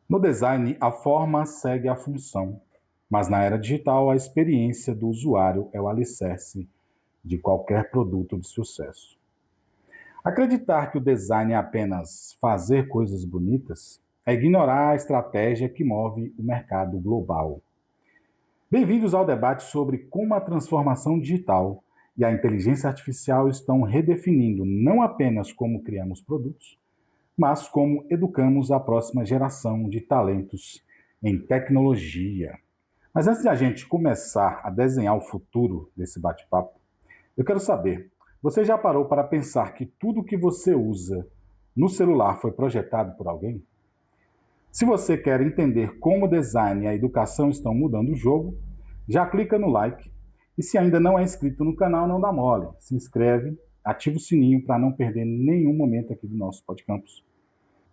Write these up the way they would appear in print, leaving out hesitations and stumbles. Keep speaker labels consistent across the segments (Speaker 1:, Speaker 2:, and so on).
Speaker 1: No design, a forma segue a função, mas na era digital, a experiência do usuário é o alicerce de qualquer produto de sucesso. Acreditar que o design é apenas fazer coisas bonitas é ignorar a estratégia que move o mercado global. Bem-vindos ao debate sobre como a transformação digital e a inteligência artificial estão redefinindo não apenas como criamos produtos, mas como educamos a próxima geração de talentos em tecnologia. Mas antes de a gente começar a desenhar o futuro desse bate-papo, eu quero saber, você já parou para pensar que tudo que você usa no celular foi projetado por alguém? Se você quer entender como o design e a educação estão mudando o jogo, já clica no like. E se ainda não é inscrito no canal, não dá mole. Se inscreve, ativa o sininho para não perder nenhum momento aqui do nosso Podcampus.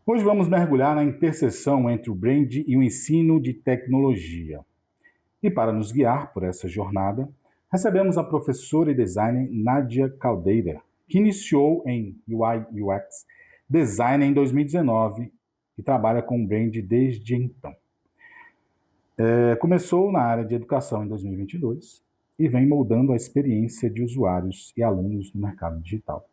Speaker 1: Hoje vamos mergulhar na interseção entre o brand e o ensino de tecnologia. E para nos guiar por essa jornada, recebemos a professora e designer Nádia Caldeira, que iniciou em UI UX Design em 2019 e trabalha com brand desde então. Começou na área de educação em 2022 e vem moldando a experiência de usuários e alunos no mercado digital.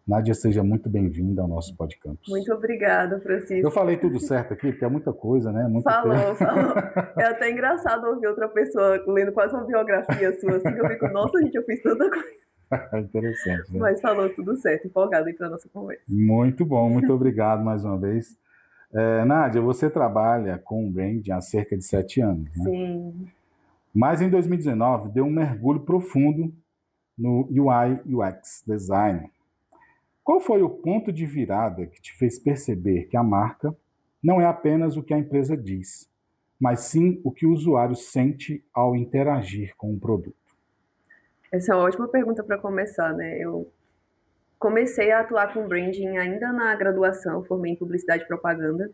Speaker 1: Nádia, seja muito bem-vinda ao nosso Podcampus.
Speaker 2: Muito obrigada, Francisco.
Speaker 1: Eu falei tudo certo aqui, porque é muita coisa, né?
Speaker 2: Falou. É até engraçado ouvir outra pessoa lendo quase uma biografia sua, assim, que eu fico, nossa, gente, eu fiz tanta coisa.
Speaker 1: Interessante, né?
Speaker 2: Mas falou tudo certo, empolgada aí para a nossa conversa.
Speaker 1: Muito bom, muito obrigado mais uma vez. Nádia, você trabalha com o brand há cerca de 7 anos, né?
Speaker 2: Sim.
Speaker 1: Mas em 2019 deu um mergulho profundo no UI UX Design. Qual foi o ponto de virada que te fez perceber que a marca não é apenas o que a empresa diz, mas sim o que o usuário sente ao interagir com o produto?
Speaker 2: Essa é uma ótima pergunta para começar, né? Eu comecei a atuar com branding ainda na graduação, formei em publicidade e propaganda.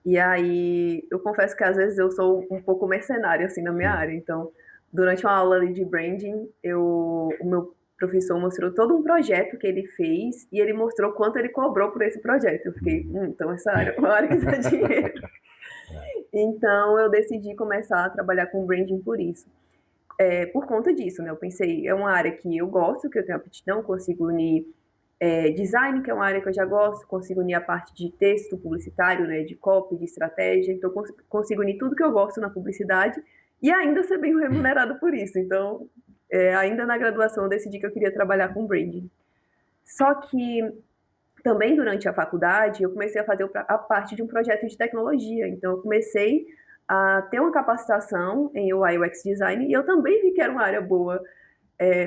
Speaker 2: E aí, eu confesso que às vezes eu sou um pouco mercenária, assim, na minha área. Então, durante uma aula ali de branding, o meu professor mostrou todo um projeto que ele fez e ele mostrou quanto ele cobrou por esse projeto. Eu fiquei, então essa área é uma área que dá dinheiro. Então, eu decidi começar a trabalhar com branding por isso. Por conta disso, né? Eu pensei, é uma área que eu gosto, que eu tenho aptidão, consigo unir design, que é uma área que eu já gosto, consigo unir a parte de texto publicitário, né, de copy, de estratégia, então consigo unir tudo que eu gosto na publicidade e ainda ser bem remunerado por isso. Então, ainda na graduação eu decidi que eu queria trabalhar com branding. Só que também durante a faculdade eu comecei a fazer a parte de um projeto de tecnologia, então eu comecei a ter uma capacitação em UI UX Design e eu também vi que era uma área boa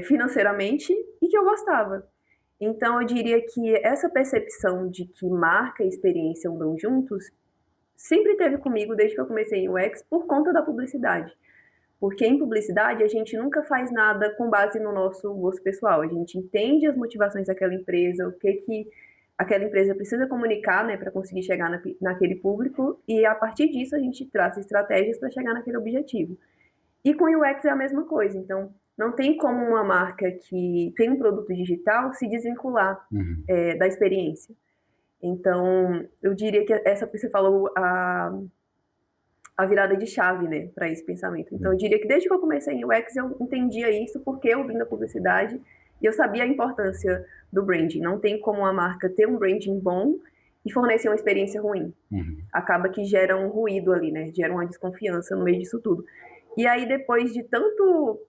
Speaker 2: financeiramente e que eu gostava. Então, eu diria que essa percepção de que marca e experiência andam juntos sempre teve comigo desde que eu comecei em UX por conta da publicidade. Porque em publicidade a gente nunca faz nada com base no nosso gosto pessoal. A gente entende as motivações daquela empresa, o que aquela empresa precisa comunicar, né, para conseguir chegar naquele público, e a partir disso a gente traça estratégias para chegar naquele objetivo. E com UX é a mesma coisa. Então, não tem como uma marca que tem um produto digital se desvincular da experiência. Então, eu diria que essa que você falou, a virada de chave, né, para esse pensamento. Então, eu diria que desde que eu comecei em UX, eu entendia isso porque eu vim da publicidade e eu sabia a importância do branding. Não tem como uma marca ter um branding bom e fornecer uma experiência ruim. Acaba que gera um ruído ali, né, gera uma desconfiança no meio disso tudo. E aí, depois de tanto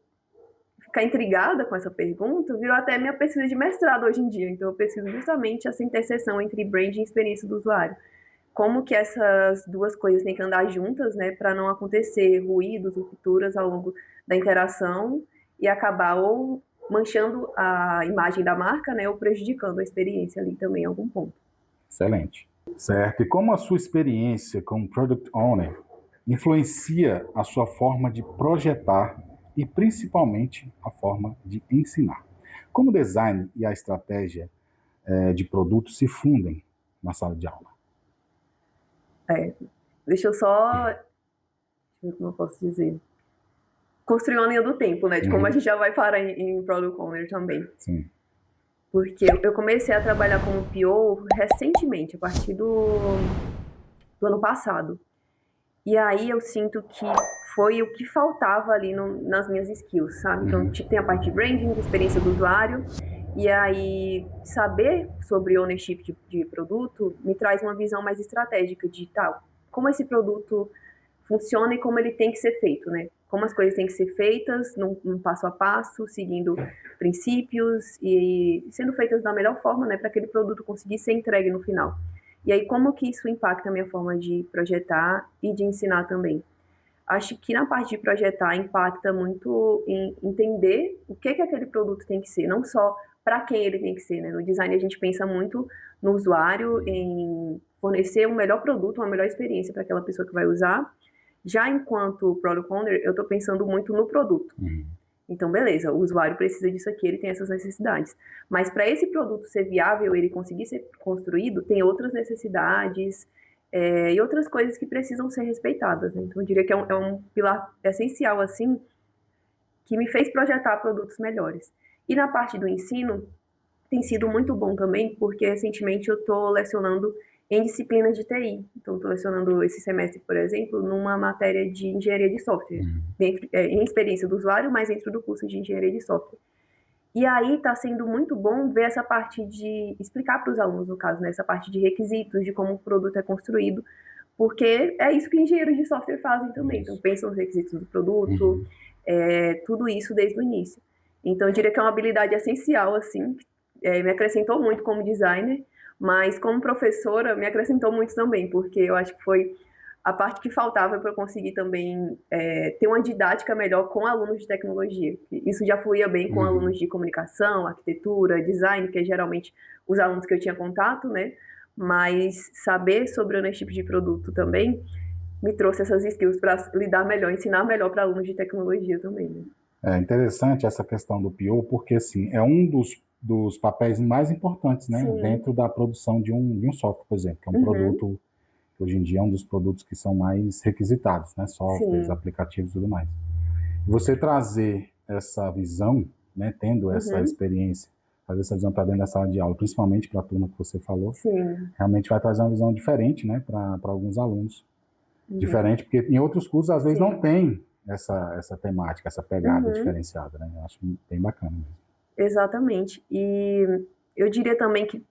Speaker 2: ficar intrigada com essa pergunta, virou até minha pesquisa de mestrado hoje em dia. Então, eu pesquiso justamente essa interseção entre branding e experiência do usuário. Como que essas duas coisas têm que andar juntas, né, para não acontecer ruídos ou rupturas ao longo da interação e acabar ou manchando a imagem da marca, né, ou prejudicando a experiência ali também em algum ponto.
Speaker 1: Excelente. Certo. E como a sua experiência como Product Owner influencia a sua forma de projetar e principalmente a forma de ensinar? Como o design e a estratégia de produto se fundem na sala de aula?
Speaker 2: Deixa eu só... como eu posso dizer? Construir uma linha do tempo, né? De como a gente já vai parar em Product Owner também.
Speaker 1: Sim.
Speaker 2: Porque eu comecei a trabalhar como PO recentemente, a partir do ano passado. E aí eu sinto que foi o que faltava ali nas minhas skills, sabe? Então, tem a parte de branding, de experiência do usuário, e aí saber sobre ownership de produto me traz uma visão mais estratégica de tal, como esse produto funciona e como ele tem que ser feito, né? Como as coisas têm que ser feitas num passo a passo, seguindo princípios e sendo feitas da melhor forma, né, para aquele produto conseguir ser entregue no final. E aí, como que isso impacta a minha forma de projetar e de ensinar também? Acho que na parte de projetar impacta muito em entender o que aquele produto tem que ser, não só para quem ele tem que ser, né? No design a gente pensa muito no usuário, em fornecer um melhor produto, uma melhor experiência para aquela pessoa que vai usar. Já enquanto Product Owner, eu estou pensando muito no produto. Então, beleza, o usuário precisa disso aqui, ele tem essas necessidades. Mas para esse produto ser viável, ele conseguir ser construído, tem outras necessidades e outras coisas que precisam ser respeitadas. Né? Então, eu diria que é um pilar essencial, assim, que me fez projetar produtos melhores. E na parte do ensino, tem sido muito bom também, porque recentemente eu estou lecionando em disciplinas de TI. Então, estou lecionando esse semestre, por exemplo, numa matéria de engenharia de software, em experiência do usuário, mas dentro do curso de engenharia de software. E aí está sendo muito bom ver essa parte de explicar para os alunos, no caso, né, essa parte de requisitos, de como o produto é construído, porque é isso que engenheiros de software fazem também. Então, pensam nos requisitos do produto, tudo isso desde o início. Então, eu diria que é uma habilidade essencial, assim, me acrescentou muito como designer, mas como professora me acrescentou muito também, porque eu acho que foi a parte que faltava para eu conseguir também ter uma didática melhor com alunos de tecnologia. Isso já fluía bem com alunos de comunicação, arquitetura, design, que é geralmente os alunos que eu tinha contato, né? Mas saber sobre ownership de produto também me trouxe essas skills para lidar melhor, ensinar melhor para alunos de tecnologia também. Né?
Speaker 1: É interessante essa questão do PO, porque assim, é um dos papéis mais importantes, né, dentro da produção de um software, por exemplo, que é um produto que hoje em dia é um dos produtos que são mais requisitados, né, softwares, aplicativos e tudo mais. Você trazer essa visão, né, tendo essa experiência, fazer essa visão para dentro da sala de aula, principalmente para a turma que você falou, realmente vai trazer uma visão diferente, né, para alguns alunos. Diferente, porque em outros cursos, às vezes, não tem essa temática, essa pegada diferenciada, né? Eu acho bem bacana mesmo.
Speaker 2: Exatamente. E eu diria também que,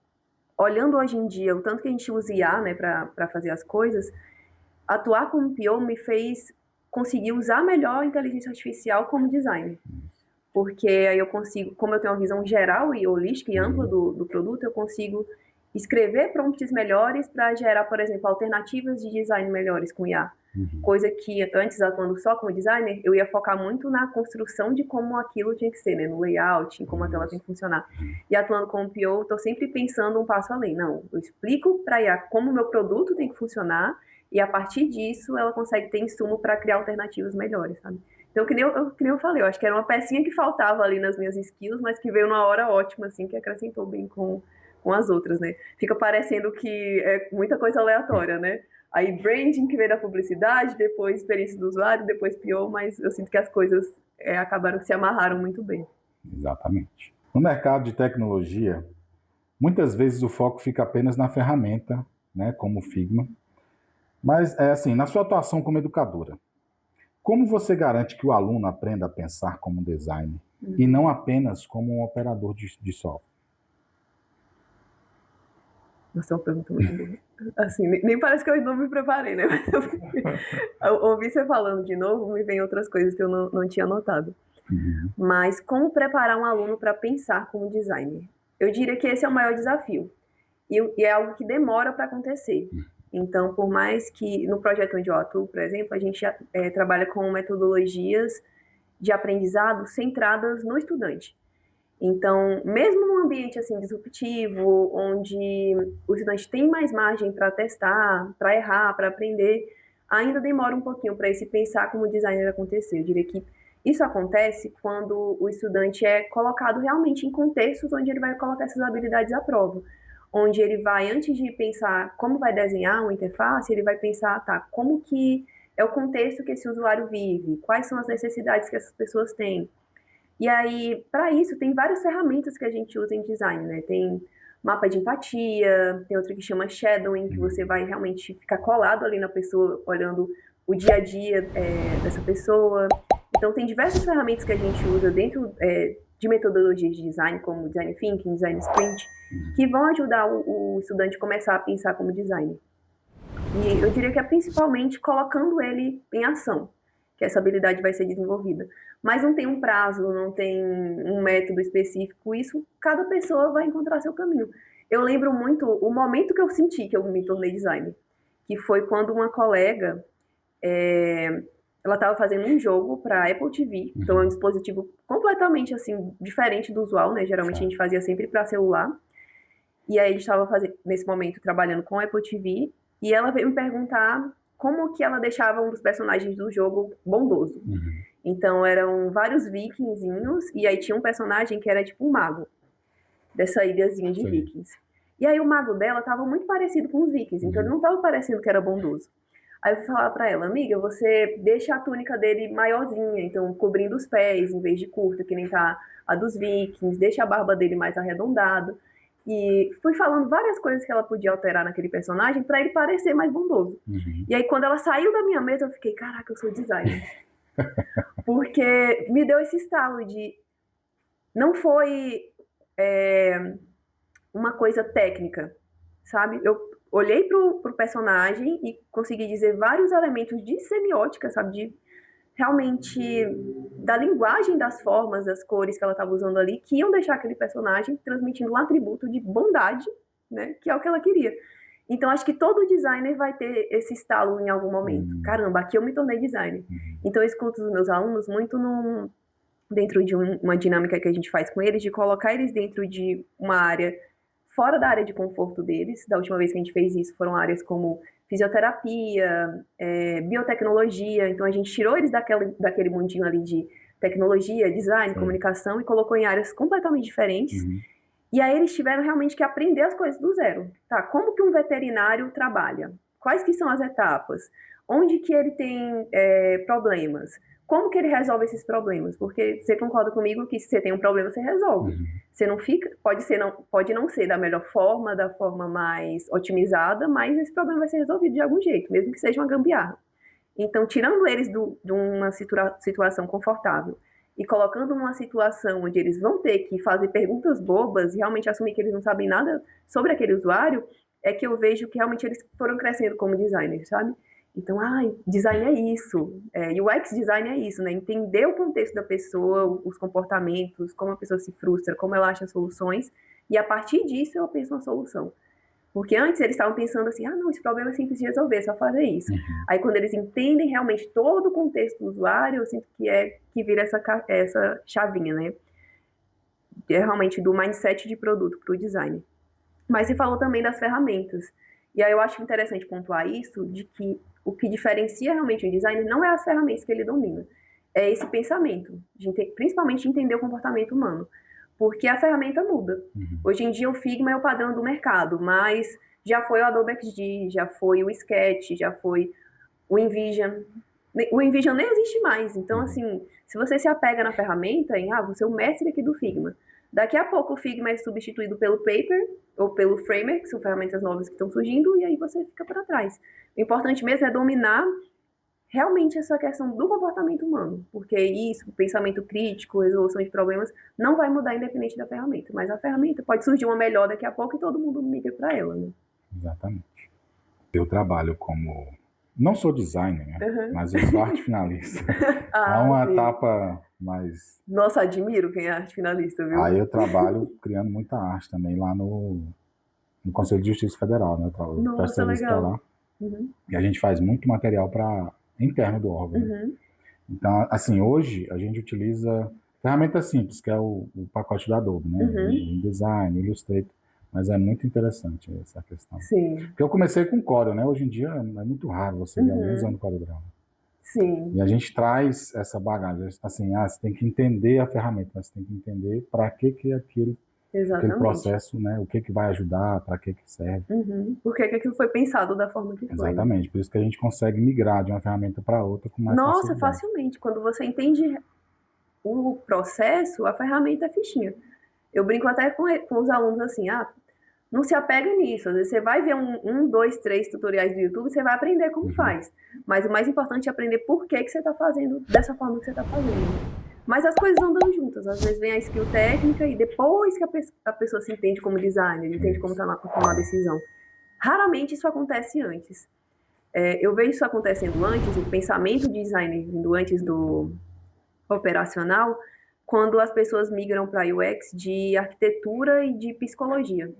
Speaker 2: olhando hoje em dia, o tanto que a gente usa IA, né, para fazer as coisas, atuar como PO me fez conseguir usar melhor a inteligência artificial como designer. Porque aí eu consigo, como eu tenho uma visão geral e holística e ampla do produto, eu consigo escrever prompts melhores para gerar, por exemplo, alternativas de design melhores com IA. Coisa que antes, atuando só como designer, eu ia focar muito na construção de como aquilo tinha que ser, né? No layout, em como a tela tem que funcionar. E atuando como PO, eu estou sempre pensando um passo além. Não, eu explico para a IA como o meu produto tem que funcionar e a partir disso ela consegue ter insumo para criar alternativas melhores, sabe? Então, que nem eu falei, eu acho que era uma pecinha que faltava ali nas minhas skills, mas que veio numa hora ótima, assim, que acrescentou bem com as outras, né? Fica parecendo que é muita coisa aleatória, né? Aí branding que veio da publicidade, depois experiência do usuário, depois PO, mas eu sinto que as coisas acabaram que se amarraram muito bem.
Speaker 1: Exatamente. No mercado de tecnologia, muitas vezes o foco fica apenas na ferramenta, né, como o Figma. Mas, assim, na sua atuação como educadora, como você garante que o aluno aprenda a pensar como designer e não apenas como um operador de software?
Speaker 2: Nossa, é uma pergunta muito boa. Assim, nem parece que eu não me preparei, né? Mas eu ouvi você falando de novo, me vem outras coisas que eu não tinha notado. Mas como preparar um aluno para pensar como designer? Eu diria que esse é o maior desafio. E é algo que demora para acontecer. Então, por mais que no projeto onde eu atuo, por exemplo, a gente trabalha com metodologias de aprendizado centradas no estudante. Então, mesmo num ambiente assim disruptivo, onde o estudante tem mais margem para testar, para errar, para aprender, ainda demora um pouquinho para esse pensar como designer acontecer. Eu diria que isso acontece quando o estudante é colocado realmente em contextos onde ele vai colocar essas habilidades à prova. Onde ele vai, antes de pensar como vai desenhar uma interface, ele vai pensar, tá, como que é o contexto que esse usuário vive, quais são as necessidades que essas pessoas têm. E aí, para isso, tem várias ferramentas que a gente usa em design, né? Tem mapa de empatia, tem outra que chama shadowing, que você vai realmente ficar colado ali na pessoa, olhando o dia a dia dessa pessoa. Então, tem diversas ferramentas que a gente usa dentro de metodologias de design, como design thinking, design sprint, que vão ajudar o estudante a começar a pensar como designer. E eu diria que é principalmente colocando ele em ação, que essa habilidade vai ser desenvolvida. Mas não tem um prazo, não tem um método específico, isso cada pessoa vai encontrar seu caminho. Eu lembro muito o momento que eu senti que eu me tornei designer, que foi quando uma colega, ela estava fazendo um jogo para Apple TV, então é um dispositivo completamente assim diferente do usual, né? Geralmente a gente fazia sempre para celular. E aí a gente estava nesse momento trabalhando com a Apple TV e ela veio me perguntar como que ela deixava um dos personagens do jogo bondoso. Então eram vários vikingzinhos e aí tinha um personagem que era tipo um mago dessa ilhazinha de vikings. E aí o mago dela estava muito parecido com os vikings, então ele não estava parecendo que era bondoso. Aí eu fui falar pra ela, amiga, você deixa a túnica dele maiorzinha, então cobrindo os pés em vez de curta, que nem tá a dos vikings, deixa a barba dele mais arredondada. E fui falando várias coisas que ela podia alterar naquele personagem pra ele parecer mais bondoso. E aí quando ela saiu da minha mesa, eu fiquei, caraca, eu sou designer. Porque me deu esse estalo de... Não foi uma coisa técnica, sabe? Eu olhei pro personagem e consegui dizer vários elementos de semiótica, sabe? De realmente da linguagem das formas, das cores que ela estava usando ali, que iam deixar aquele personagem transmitindo um atributo de bondade, né? Que é o que ela queria. Então, acho que todo designer vai ter esse estalo em algum momento. Caramba, aqui eu me tornei designer. Então, eu escuto os meus alunos muito dentro de uma dinâmica que a gente faz com eles, de colocar eles dentro de uma área fora da área de conforto deles. Da última vez que a gente fez isso, foram áreas como fisioterapia, biotecnologia. Então, a gente tirou eles daquele mundinho ali de tecnologia, design, comunicação, e colocou em áreas completamente diferentes. E aí eles tiveram realmente que aprender as coisas do zero. Tá, como que um veterinário trabalha? Quais que são as etapas? Onde que ele tem problemas? Como que ele resolve esses problemas? Porque você concorda comigo que se você tem um problema, você resolve. Você não fica, pode não ser da melhor forma, da forma mais otimizada, mas esse problema vai ser resolvido de algum jeito, mesmo que seja uma gambiarra. Então, tirando eles de uma situação confortável e colocando numa situação onde eles vão ter que fazer perguntas bobas e realmente assumir que eles não sabem nada sobre aquele usuário, é que eu vejo que realmente eles foram crescendo como designers, sabe? Então, design é isso, UX design é isso, né? Entender o contexto da pessoa, os comportamentos, como a pessoa se frustra, como ela acha soluções, e a partir disso eu penso uma solução. Porque antes eles estavam pensando assim, não, esse problema é simples de resolver, é só fazer isso. Aí quando eles entendem realmente todo o contexto do usuário, eu sinto que vira essa chavinha, né? É realmente do mindset de produto para o design. Mas você falou também das ferramentas. E aí eu acho interessante pontuar isso, de que o que diferencia realmente o designer não é as ferramentas que ele domina, é esse pensamento, principalmente de entender o comportamento humano. Porque a ferramenta muda. Hoje em dia o Figma é o padrão do mercado, mas já foi o Adobe XD, já foi o Sketch, já foi o InVision. O InVision nem existe mais. Então, assim, se você se apega na ferramenta, você é o mestre aqui do Figma. Daqui a pouco o Figma é substituído pelo Paper ou pelo Framer, que são ferramentas novas que estão surgindo, e aí você fica para trás. O importante mesmo é dominar realmente essa questão do comportamento humano, porque isso, pensamento crítico, resolução de problemas, não vai mudar independente da ferramenta, mas a ferramenta pode surgir uma melhor daqui a pouco e todo mundo migra para ela, né?
Speaker 1: Exatamente. Eu trabalho como... Não sou designer, né? Mas eu sou arte finalista. É uma etapa mais...
Speaker 2: Nossa, admiro quem é arte finalista, viu?
Speaker 1: Aí eu trabalho criando muita arte também lá no Conselho de Justiça Federal, né? Eu presto serviço para lá. E a gente faz muito material interno do órgão. Então, assim, hoje a gente utiliza ferramentas simples, que é o pacote da Adobe, né? O InDesign, o Illustrator. Mas é muito interessante essa questão.
Speaker 2: Sim.
Speaker 1: Porque eu comecei com Corel, né? Hoje em dia é muito raro você ver alguém usando CorelDRAW.
Speaker 2: Sim.
Speaker 1: E a gente traz essa bagagem. Assim, você tem que entender a ferramenta, mas você tem que entender para que aquele processo, né? O que vai ajudar, para que serve.
Speaker 2: Por que aquilo foi pensado da forma que foi.
Speaker 1: Exatamente. Por isso que a gente consegue migrar de uma ferramenta para outra com mais facilidade.
Speaker 2: Nossa, facilmente. Quando você entende o processo, a ferramenta é fichinha. Eu brinco até com os alunos assim, não se apega nisso. Às vezes você vai ver um, dois, três tutoriais do YouTube, você vai aprender como faz. Mas o mais importante é aprender por que você está fazendo dessa forma que você está fazendo. Mas as coisas andam juntas. Às vezes vem a skill técnica e depois que a pessoa se entende como designer, entende como tomar a decisão. Raramente isso acontece antes. Eu vejo isso acontecendo antes, o pensamento de designer vindo antes do operacional, quando as pessoas migram para UX de arquitetura e de psicologia.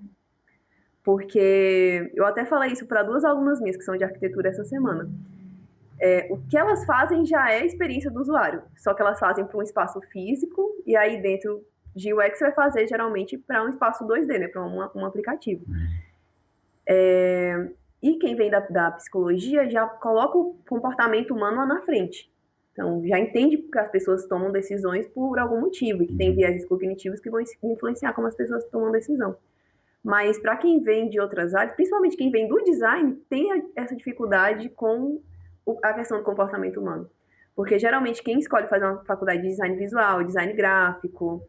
Speaker 2: Porque eu até falei isso para duas alunas minhas que são de arquitetura essa semana. O que elas fazem já é a experiência do usuário, só que elas fazem para um espaço físico, e aí dentro de UX você vai fazer geralmente para um espaço 2D, né, para um aplicativo. E quem vem da psicologia já coloca o comportamento humano lá na frente. Então, já entende que as pessoas tomam decisões por algum motivo, e que tem viéses cognitivos que vão influenciar como as pessoas tomam decisão. Mas para quem vem de outras áreas, principalmente quem vem do design, tem essa dificuldade com a questão do comportamento humano. Porque geralmente quem escolhe fazer uma faculdade de design visual, design gráfico,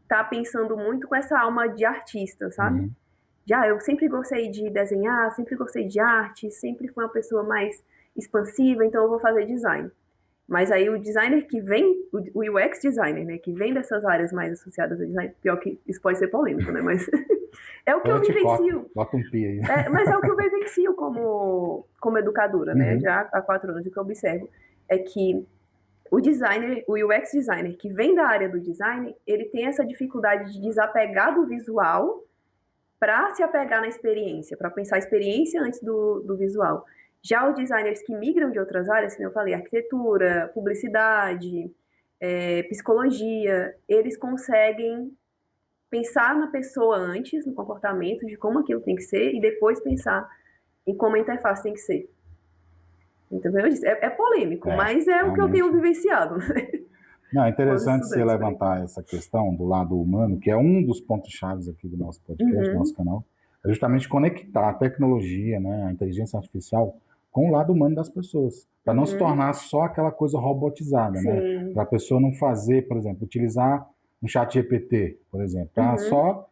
Speaker 2: tá pensando muito com essa alma de artista, sabe? Já eu sempre gostei de desenhar, sempre gostei de arte, sempre fui uma pessoa mais expansiva, então eu vou fazer design. Mas aí o designer que vem, o UX designer, né, que vem dessas áreas mais associadas a design, pior que isso pode ser polêmico, né, mas é o que eu vivencio.
Speaker 1: Bota um pi aí.
Speaker 2: Mas é o que eu vivencio como educadora, né, já há 4 anos, o que eu observo é que o designer, o UX designer que vem da área do design, ele tem essa dificuldade de desapegar do visual para se apegar na experiência, para pensar a experiência antes do visual. Já os designers que migram de outras áreas, como eu falei, arquitetura, publicidade, psicologia, eles conseguem pensar na pessoa antes, no comportamento, de como aquilo tem que ser, e depois pensar em como a interface tem que ser. Então, eu disse, é polêmico, mas é o que eu tenho vivenciado.
Speaker 1: Não, é interessante você levantar essa questão do lado humano, que é um dos pontos-chave aqui do nosso podcast, do nosso canal, é justamente conectar a tecnologia, né, a inteligência artificial, com o lado humano das pessoas, para não se tornar só aquela coisa robotizada, né? Para a pessoa não fazer, por exemplo, utilizar um chat GPT, por exemplo, para só,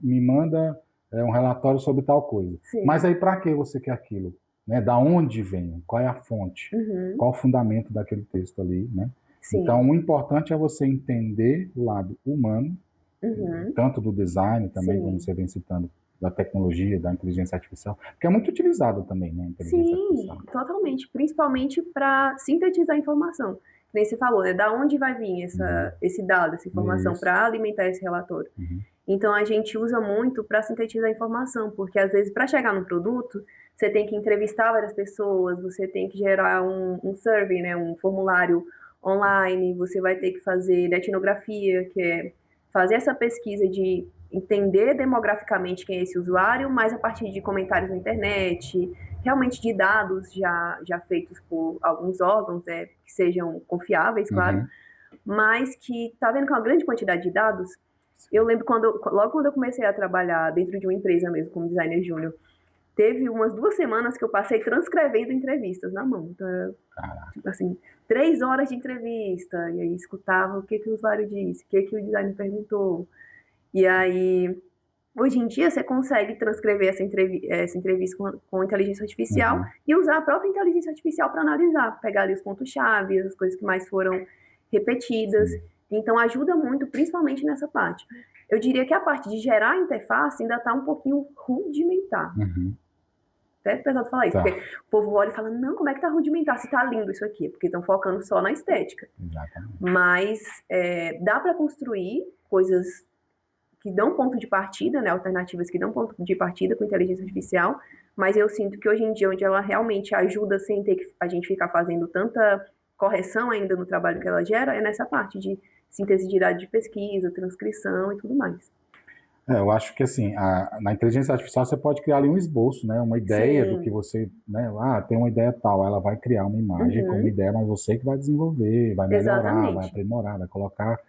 Speaker 1: me manda um relatório sobre tal coisa. Mas aí para que você quer aquilo? Né? Da onde vem? Qual é a fonte? Qual o fundamento daquele texto ali, né? Então, o importante é você entender o lado humano, tanto do design também, como você vem citando, da tecnologia, da inteligência artificial, que é muito utilizada também, né?
Speaker 2: Sim, totalmente. Principalmente para sintetizar a informação. Nem você falou, né? Da onde vai vir esse dado, essa informação, para alimentar esse relatório. Então, a gente usa muito para sintetizar a informação, porque às vezes, para chegar no produto, você tem que entrevistar várias pessoas, você tem que gerar um survey, né? Um formulário online, você vai ter que fazer etnografia, que é fazer essa pesquisa de entender demograficamente quem é esse usuário, mas a partir de comentários na internet, realmente de dados já feitos por alguns órgãos, que sejam confiáveis, claro, mas que tá vendo que é uma grande quantidade de dados. Eu lembro logo quando eu comecei a trabalhar dentro de uma empresa mesmo, como designer júnior, teve umas 2 semanas que eu passei transcrevendo entrevistas na mão. Então, tipo assim, 3 horas de entrevista, e aí escutava o que o usuário disse, o que o designer perguntou. E aí, hoje em dia, você consegue transcrever essa entrevista com inteligência artificial e usar a própria inteligência artificial para analisar, pegar ali os pontos-chave, as coisas que mais foram repetidas. Então, ajuda muito, principalmente nessa parte. Eu diria que a parte de gerar a interface ainda está um pouquinho rudimentar. Até pesado falar isso, porque o povo olha e fala, não, como é que tá rudimentar se tá lindo isso aqui? Porque estão focando só na estética. Mas dá para construir coisas que dão ponto de partida, né, alternativas que dão ponto de partida com inteligência artificial, mas eu sinto que hoje em dia, onde ela realmente ajuda sem ter que a gente ficar fazendo tanta correção ainda no trabalho que ela gera, é nessa parte de síntese de dados de pesquisa, transcrição e tudo mais.
Speaker 1: Eu acho que assim, na inteligência artificial você pode criar ali um esboço, né? Uma ideia do que você, né? Tem uma ideia tal, ela vai criar uma imagem com uma ideia, mas você que vai desenvolver, vai melhorar, vai aprimorar, vai colocar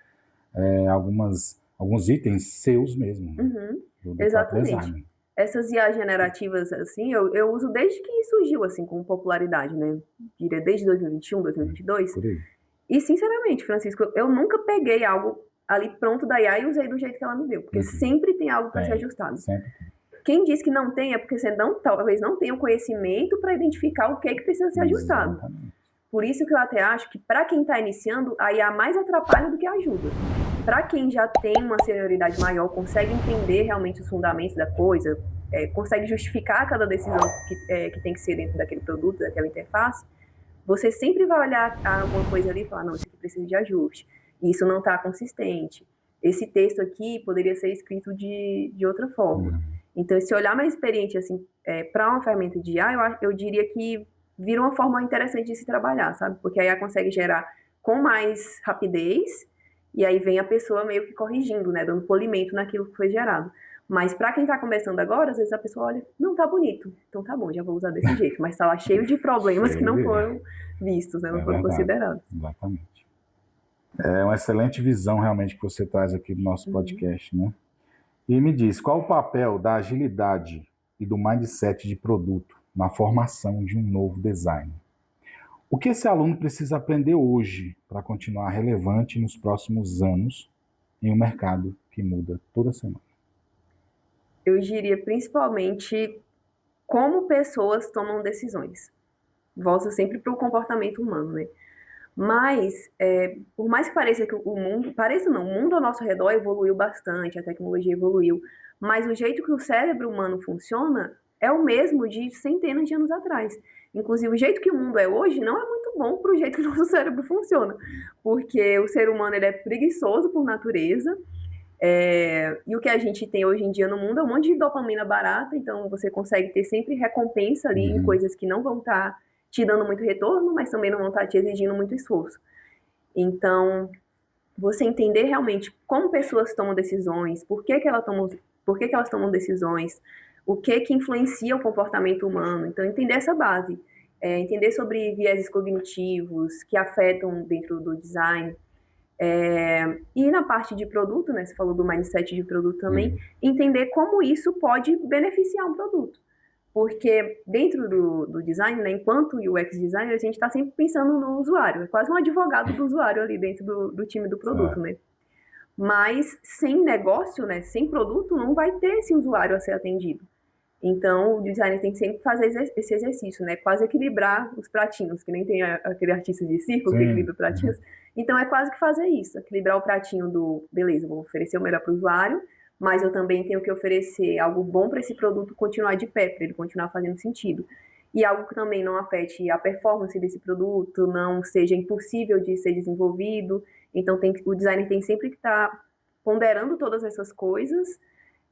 Speaker 1: alguns itens seus mesmo, do próprio design.
Speaker 2: Essas IA generativas, assim, eu uso desde que surgiu, assim, com popularidade, né? Diria desde 2021, 2022.
Speaker 1: Por aí.
Speaker 2: E, sinceramente, Francisco, eu nunca peguei algo ali pronto da IA e usei do jeito que ela me deu, porque sempre tem algo para ser ajustado.
Speaker 1: Sempre.
Speaker 2: Quem diz que não tem é porque você talvez não tenha o conhecimento para identificar o que é que precisa ser ajustado.
Speaker 1: Exatamente.
Speaker 2: Por isso que eu até acho que para quem está iniciando, aí há mais atrapalha do que ajuda. Para quem já tem uma senioridade maior, consegue entender realmente os fundamentos da coisa, consegue justificar cada decisão que tem que ser dentro daquele produto, daquela interface, você sempre vai olhar alguma coisa ali e falar, não, isso aqui precisa de ajuste, isso não está consistente, esse texto aqui poderia ser escrito de outra forma. Então, esse olhar mais experiente assim, para uma ferramenta de IA, eu diria que vira uma forma interessante de se trabalhar, sabe? Porque aí ela consegue gerar com mais rapidez e aí vem a pessoa meio que corrigindo, né? Dando polimento naquilo que foi gerado. Mas para quem está começando agora, às vezes a pessoa olha, não, tá bonito, então tá bom, já vou usar desse jeito. Mas tá lá cheio de problemas que não foram vistos, né? Não foram considerados.
Speaker 1: Exatamente. É uma excelente visão realmente que você traz aqui do nosso podcast, né? E me diz, qual o papel da agilidade e do mindset de produto na formação de um novo design? O que esse aluno precisa aprender hoje para continuar relevante nos próximos anos em um mercado que muda toda semana?
Speaker 2: Eu diria principalmente como pessoas tomam decisões. Volta sempre para o comportamento humano, né? Mas, por mais que pareça que o mundo ao nosso redor evoluiu bastante, a tecnologia evoluiu, mas o jeito que o cérebro humano funciona é o mesmo de centenas de anos atrás. Inclusive, o jeito que o mundo é hoje não é muito bom para o jeito que o nosso cérebro funciona, porque o ser humano ele é preguiçoso por natureza, e o que a gente tem hoje em dia no mundo é um monte de dopamina barata, então você consegue ter sempre recompensa ali em coisas que não vão estar te dando muito retorno, mas também não vão estar te exigindo muito esforço. Então, você entender realmente como pessoas tomam decisões, por que elas tomam decisões, o que influencia o comportamento humano. Então, entender essa base. Entender sobre vieses cognitivos que afetam dentro do design. E na parte de produto, né, você falou do mindset de produto também, entender como isso pode beneficiar um produto. Porque dentro do design, né, enquanto UX designer, a gente está sempre pensando no usuário. É quase um advogado do usuário ali dentro do time do produto, né? Mas sem negócio, né, sem produto, não vai ter esse usuário a ser atendido. Então, o designer tem que sempre fazer esse exercício, né? Quase equilibrar os pratinhos, que nem tem aquele artista de círculo que equilibra pratinhos. Então, é quase que fazer isso, equilibrar o pratinho do, beleza, vou oferecer o melhor para o usuário, mas eu também tenho que oferecer algo bom para esse produto continuar de pé, para ele continuar fazendo sentido. E algo que também não afete a performance desse produto, não seja impossível de ser desenvolvido. Então, o designer tem sempre que estar ponderando todas essas coisas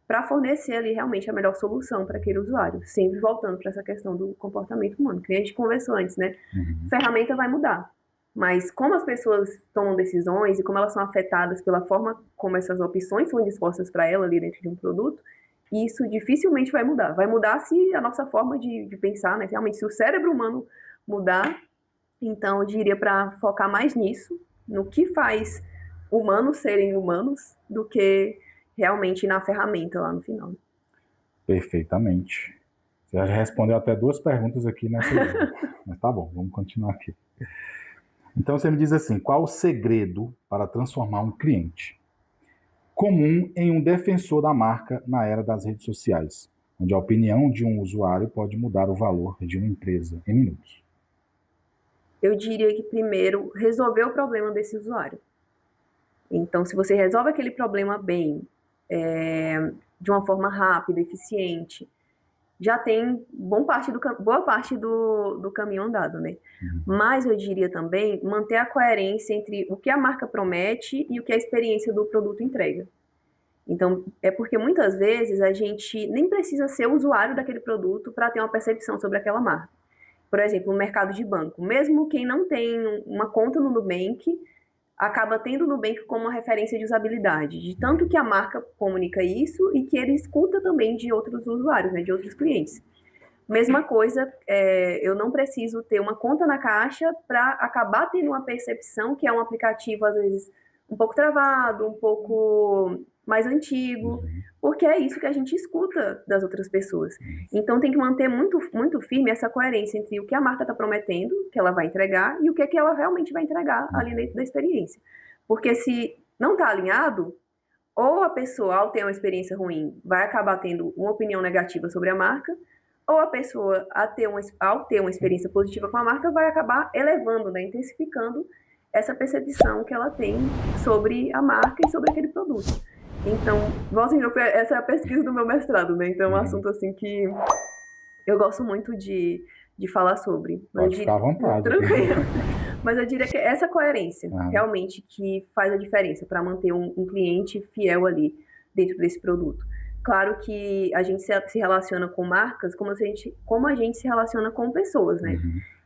Speaker 2: para fornecer ali realmente a melhor solução para aquele usuário, sempre voltando para essa questão do comportamento humano, que a gente conversou antes, né? Ferramenta vai mudar, mas como as pessoas tomam decisões e como elas são afetadas pela forma como essas opções são dispostas para ela ali dentro de um produto, isso dificilmente vai mudar. Vai mudar se a nossa forma de pensar, né? Realmente, se o cérebro humano mudar, então eu diria para focar mais nisso, no que faz humanos serem humanos, do que realmente na ferramenta lá no final.
Speaker 1: Perfeitamente. Você já respondeu até 2 perguntas aqui nessa linha. Mas tá bom, vamos continuar aqui. Então você me diz assim, qual o segredo para transformar um cliente comum em um defensor da marca na era das redes sociais, onde a opinião de um usuário pode mudar o valor de uma empresa em minutos?
Speaker 2: Eu diria que primeiro resolver o problema desse usuário. Então, se você resolve aquele problema bem, de uma forma rápida, eficiente, já tem boa parte do caminho andado, né? Mas eu diria também manter a coerência entre o que a marca promete e o que a experiência do produto entrega. Então, é porque muitas vezes a gente nem precisa ser usuário daquele produto para ter uma percepção sobre aquela marca. Por exemplo, no mercado de banco, mesmo quem não tem uma conta no Nubank, acaba tendo o Nubank como uma referência de usabilidade, de tanto que a marca comunica isso e que ele escuta também de outros usuários, né, de outros clientes. Mesma coisa, eu não preciso ter uma conta na Caixa para acabar tendo uma percepção que é um aplicativo, às vezes, um pouco travado, um pouco mais antigo, porque é isso que a gente escuta das outras pessoas. Então tem que manter muito, muito firme essa coerência entre o que a marca está prometendo, que ela vai entregar, e o que ela realmente vai entregar ali dentro da experiência. Porque se não está alinhado, ou a pessoa, ao ter uma experiência ruim, vai acabar tendo uma opinião negativa sobre a marca, ou a pessoa, ao ter uma experiência positiva com a marca, vai acabar elevando, né, intensificando essa percepção que ela tem sobre a marca e sobre aquele produto. Então, essa é a pesquisa do meu mestrado, né? Então é um assunto assim que eu gosto muito de falar sobre.
Speaker 1: Pode ficar à vontade.
Speaker 2: Tranquilo. Mas eu diria que é essa coerência realmente que faz a diferença para manter um cliente fiel ali dentro desse produto. Claro que a gente se relaciona com marcas como a gente se relaciona com pessoas, né?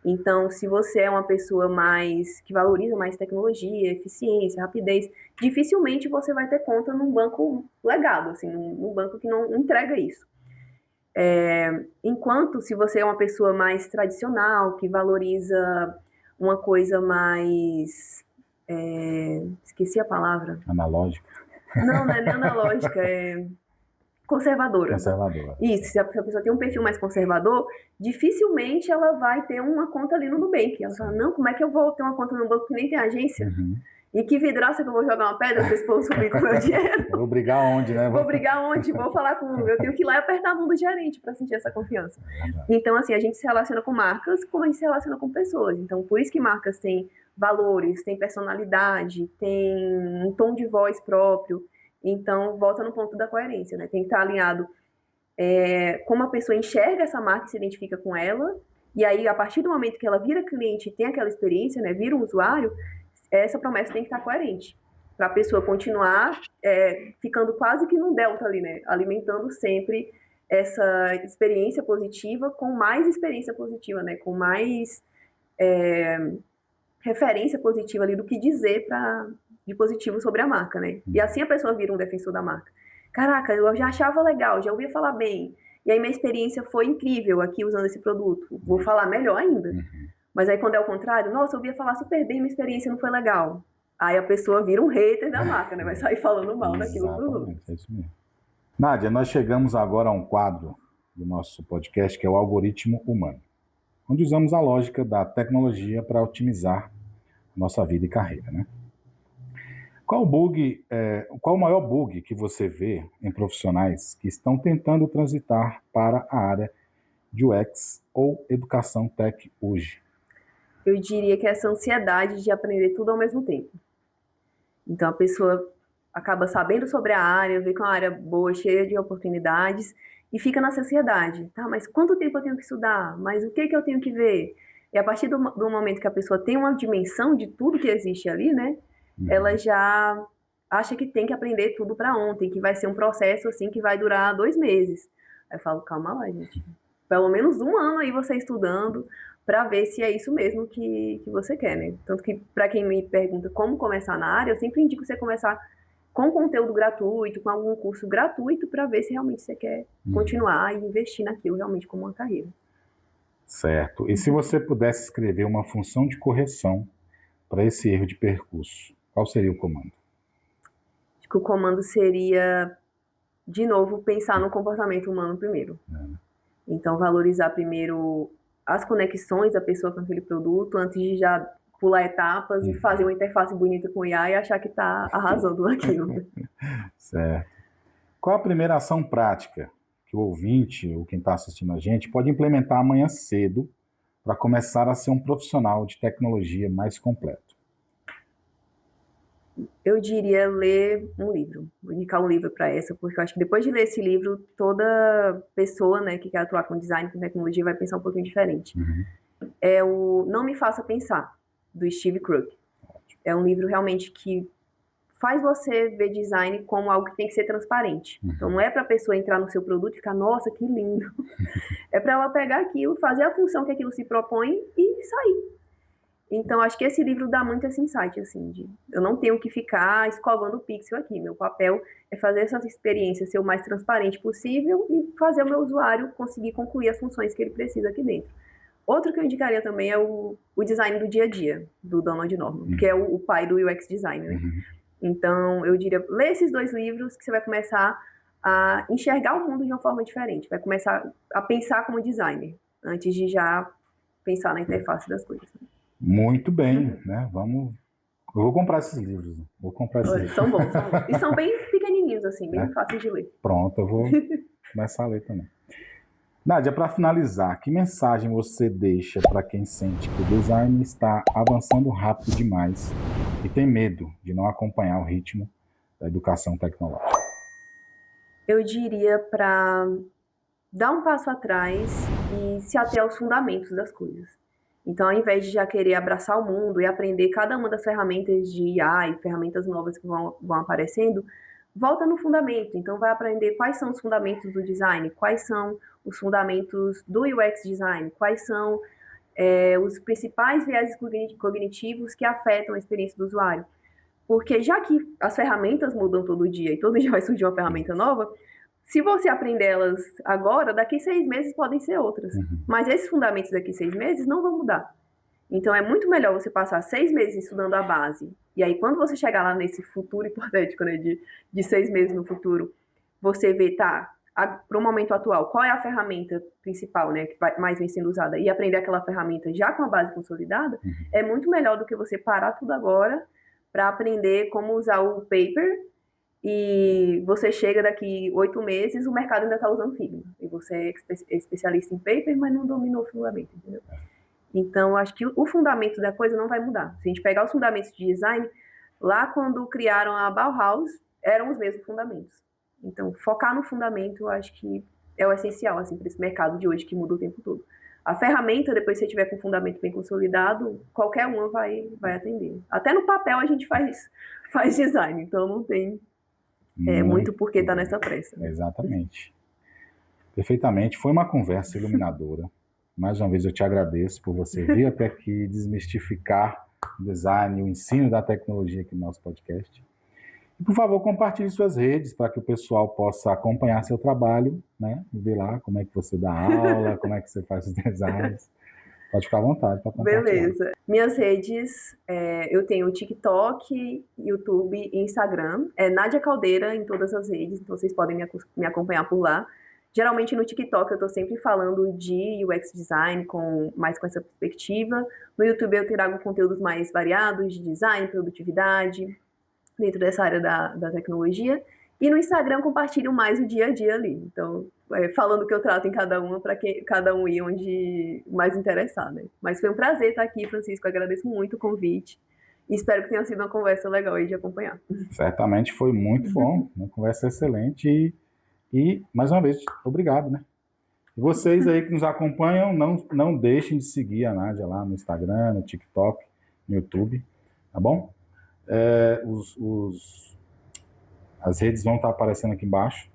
Speaker 2: Então, se você é uma pessoa que valoriza mais tecnologia, eficiência, rapidez, dificilmente você vai ter conta num banco legado, assim, num banco que não entrega isso. Enquanto se você é uma pessoa mais tradicional, que valoriza uma coisa mais... esqueci a palavra.
Speaker 1: Analógica.
Speaker 2: Não é nem analógica, é conservadora.
Speaker 1: Conservadora.
Speaker 2: Isso, se a pessoa tem um perfil mais conservador, dificilmente ela vai ter uma conta ali no Nubank. Ela fala, não, como é que eu vou ter uma conta no banco que nem tem agência? E que vidraça que eu vou jogar uma pedra se esse povo subir com o meu dinheiro?
Speaker 1: Vou brigar onde, né?
Speaker 2: Vou brigar onde? Vou falar com... Eu tenho que ir lá e apertar a mão do gerente para sentir essa confiança. Então, assim, a gente se relaciona com marcas como a gente se relaciona com pessoas. Então, por isso que marcas têm valores, têm personalidade, têm um tom de voz próprio. Então, volta no ponto da coerência, né? Tem que estar alinhado como a pessoa enxerga essa marca e se identifica com ela. E aí, a partir do momento que ela vira cliente e tem aquela experiência, né? Vira um usuário, essa promessa tem que estar coerente. Para a pessoa continuar ficando quase que num delta ali, né? Alimentando sempre essa experiência positiva com mais experiência positiva, né? Com mais referência positiva ali do que dizer de positivo sobre a marca, né? E assim a pessoa vira um defensor da marca. Caraca, eu já achava legal, já ouvia falar bem. E aí minha experiência foi incrível aqui usando esse produto. Vou falar melhor ainda. Mas aí quando é o contrário, nossa, eu ouvia falar super bem, minha experiência não foi legal. Aí a pessoa vira um hater da marca, né? Vai sair falando mal daquilo pro outro.
Speaker 1: É isso mesmo. Nádia, nós chegamos agora a um quadro do nosso podcast que é o algoritmo humano, onde usamos a lógica da tecnologia para otimizar nossa vida e carreira, né? Qual o maior bug que você vê em profissionais que estão tentando transitar para a área de UX ou educação tech hoje?
Speaker 2: Eu diria que é essa ansiedade de aprender tudo ao mesmo tempo. Então a pessoa acaba sabendo sobre a área, vê que é uma área boa, cheia de oportunidades, e fica nessa ansiedade. Tá, mas quanto tempo eu tenho que estudar? Mas o que eu tenho que ver? E a partir do momento que a pessoa tem uma dimensão de tudo que existe ali, né? Ela já acha que tem que aprender tudo para ontem, que vai ser um processo assim que vai durar 2 meses. Aí eu falo, calma lá, gente. Pelo menos 1 ano aí você estudando para ver se é isso mesmo que você quer, né? Tanto que para quem me pergunta como começar na área, eu sempre indico você começar com conteúdo gratuito, com algum curso gratuito, para ver se realmente você quer continuar e investir naquilo realmente como uma carreira.
Speaker 1: Certo. E se você pudesse escrever uma função de correção para esse erro de percurso, qual seria o comando?
Speaker 2: Acho que o comando seria, de novo, pensar no comportamento humano primeiro. Então, valorizar primeiro as conexões da pessoa com aquele produto, antes de já pular etapas e fazer uma interface bonita com o IA e achar que está arrasando naquilo.
Speaker 1: Certo. Qual a primeira ação prática que o ouvinte ou quem está assistindo a gente pode implementar amanhã cedo para começar a ser um profissional de tecnologia mais completo?
Speaker 2: Eu diria ler um livro, vou indicar um livro para essa, porque eu acho que depois de ler esse livro, toda pessoa, né, que quer atuar com design, com tecnologia, vai pensar um pouquinho diferente. É o Não Me Faça Pensar, do Steve Krug. É um livro realmente que faz você ver design como algo que tem que ser transparente. Então não é para a pessoa entrar no seu produto e ficar, nossa, que lindo. É para ela pegar aquilo, fazer a função que aquilo se propõe e sair. Então, acho que esse livro dá muito esse insight, assim, de eu não tenho que ficar escovando o pixel aqui. Meu papel é fazer essa experiência ser o mais transparente possível e fazer o meu usuário conseguir concluir as funções que ele precisa aqui dentro. Outro que eu indicaria também é o design do dia a dia, do Donald Norman, que é o pai do UX design, né? Então, eu diria, lê esses 2 livros que você vai começar a enxergar o mundo de uma forma diferente. Vai começar a pensar como designer, antes de já pensar na interface das coisas.
Speaker 1: Muito bem, né? Eu vou comprar esses livros.
Speaker 2: São bons. E são bem pequenininhos. pequenininhos, assim, bem fáceis de ler.
Speaker 1: Pronto, eu vou começar a ler também. Nádia, para finalizar, que mensagem você deixa para quem sente que o design está avançando rápido demais e tem medo de não acompanhar o ritmo da educação tecnológica?
Speaker 2: Eu diria para dar um passo atrás e se ater aos fundamentos das coisas. Então, ao invés de já querer abraçar o mundo e aprender cada uma das ferramentas de IA e ferramentas novas que vão aparecendo, volta no fundamento. Então, vai aprender quais são os fundamentos do design, quais são os fundamentos do UX design, quais são os principais viéses cognitivos que afetam a experiência do usuário. Porque já que as ferramentas mudam todo dia e todo dia vai surgir uma ferramenta nova, se você aprender elas agora, daqui 6 meses podem ser outras. Mas esses fundamentos daqui 6 meses não vão mudar. Então é muito melhor você passar 6 meses estudando a base. E aí quando você chegar lá nesse futuro hipotético, né, de 6 meses no futuro, você vê, tá, para o momento atual, qual é a ferramenta principal, né, que mais vem sendo usada, e aprender aquela ferramenta já com a base consolidada, é muito melhor do que você parar tudo agora para aprender como usar o paper e você chega daqui 8 meses, o mercado ainda está usando Figma. E você é especialista em paper, mas não dominou o fundamento, entendeu? Então, acho que o fundamento da coisa não vai mudar. Se a gente pegar os fundamentos de design, lá quando criaram a Bauhaus, eram os mesmos fundamentos. Então, focar no fundamento, eu acho que é o essencial, assim, para esse mercado de hoje que muda o tempo todo. A ferramenta, depois que você tiver com o fundamento bem consolidado, qualquer uma vai atender. Até no papel a gente faz design, então não tem muito porque está nessa pressa.
Speaker 1: Exatamente. Perfeitamente. Foi uma conversa iluminadora. Mais uma vez eu te agradeço por você vir até aqui desmistificar o design, o ensino da tecnologia aqui no nosso podcast. E, por favor, compartilhe suas redes para que o pessoal possa acompanhar seu trabalho, né? E ver lá como é que você dá aula, como é que você faz os designs. Pode ficar à vontade para compartilhar.
Speaker 2: Beleza. Minhas redes, eu tenho TikTok, YouTube e Instagram. É Nádia Caldeira em todas as redes, então vocês podem me acompanhar por lá. Geralmente no TikTok eu estou sempre falando de UX design, mais com essa perspectiva. No YouTube eu trago conteúdos mais variados de design, produtividade, dentro dessa área da tecnologia. E no Instagram eu compartilho mais o dia a dia ali. Então, falando o que eu trato em cada uma, para que cada um ir onde mais interessar, né? Mas foi um prazer estar aqui, Francisco. Agradeço muito o convite. E espero que tenha sido uma conversa legal aí de acompanhar.
Speaker 1: Certamente foi muito bom. Uma conversa excelente. E, mais uma vez, obrigado, né? E vocês aí que nos acompanham, não deixem de seguir a Nádia lá no Instagram, no TikTok, no YouTube, tá bom? As redes vão estar aparecendo aqui embaixo.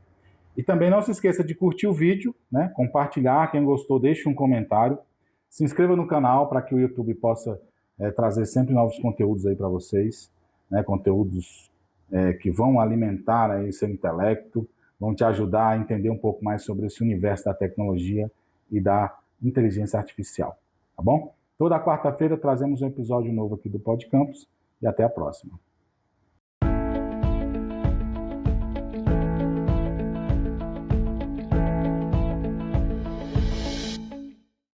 Speaker 1: E também não se esqueça de curtir o vídeo, né? Compartilhar, quem gostou, deixe um comentário. Se inscreva no canal para que o YouTube possa trazer sempre novos conteúdos aí para vocês, né? Conteúdos que vão alimentar aí seu intelecto, vão te ajudar a entender um pouco mais sobre esse universo da tecnologia e da inteligência artificial, tá bom? Toda quarta-feira trazemos um episódio novo aqui do PodCampus e até a próxima.